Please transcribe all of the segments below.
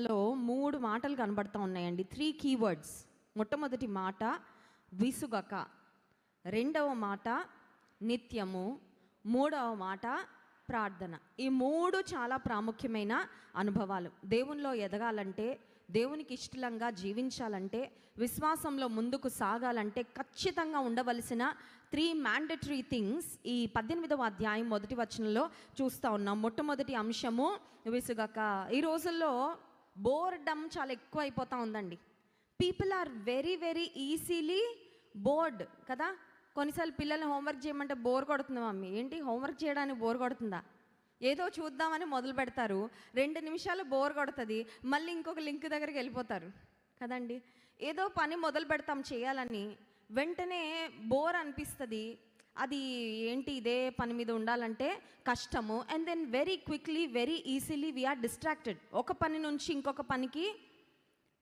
లో 3 మాటలు కనబడతా ఉన్నాయండి. 3 కీవర్డ్స్. మొట్టమొదటి మాట విసుగక, రెండవ మాట నిత్యము, మూడవ మాట ప్రార్థన. ఈ 3 చాలా ప్రాముఖ్యమైన అనుభవాలు. దేవునిలో ఎదగాలంటే, దేవునికి ఇష్టంగా జీవించాలంటే, విశ్వాసంలో ముందుకు సాగాలంటే ఖచ్చితంగా ఉండవలసిన 3 మ్యాండటరీ థింగ్స్ ఈ 18వ అధ్యాయం మొదటి వచనంలో చూస్తూ ఉన్నాం. మొట్టమొదటి అంశము విసుగక. ఈ రోజుల్లో బోర్డమ్ చాలా ఎక్కువ అయిపోతూ ఉందండి. People are very very easily bored కదా. కొన్నిసార్లు పిల్లల్ని హోంవర్క్ చేయమంటే బోర్ కొడుతుంది మమ్మీ. ఏంటి హోంవర్క్ చేయడానికి బోర్ కొడుతుందా? ఏదో చూద్దామని మొదలు పెడతారు, 2 నిమిషాలు బోర్ కొడుతుంది, మళ్ళీ ఇంకొక లింక్ దగ్గరికి వెళ్ళిపోతారు కదండి. ఏదో పని మొదలు పెడతాం చేయాలని, వెంటనే బోర్ అనిపిస్తుంది. అది ఏంటి ఇదే పని మీద ఉండాలంటే కష్టము. And then very quickly very easily we are distracted. ఒక పని నుంచి ఇంకొక పనికి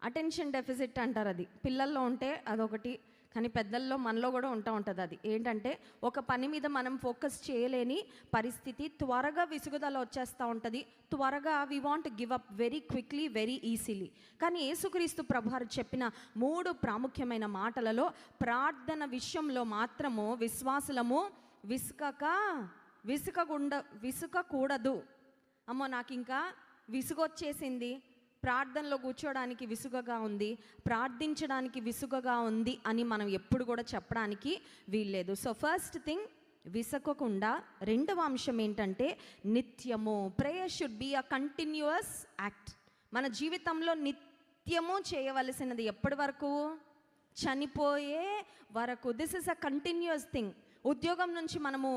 అటెన్షన్ డెఫిసిట్ అంటారు. అది పిల్లల్లో ఉంటే అదొకటి, కానీ పెద్దల్లో మనలో కూడా ఉంటుంది. అది ఏంటంటే ఒక పని మీద మనం ఫోకస్ చేయలేని పరిస్థితి, త్వరగా విసుగుదల వచ్చేస్తూ ఉంటుంది. త్వరగా we want give up very quickly very easily. కానీ యేసుక్రీస్తు ప్రభువారు చెప్పిన 3 ప్రాముఖ్యమైన మాటలలో ప్రార్థన విషయంలో మాత్రము విశ్వాసులము విసుకకూడదు. అమ్మో నాకు ఇంకా విసుగొచ్చేసింది, ప్రార్థనలో కూర్చోడానికి విసుగగా ఉంది, ప్రార్థించడానికి విసుగగా ఉంది అని మనం ఎప్పుడు కూడా చెప్పడానికి వీల్లేదు. సో ఫస్ట్ థింగ్ విసుగకుండా. రెండవ అంశం ఏంటంటే నిత్యము. Prayer should be a continuous act. మన జీవితంలో నిత్యము చేయవలసినది. ఎప్పటి వరకు? చనిపోయే వరకు. This is a continuous thing. ఉద్యోగం నుంచి మనము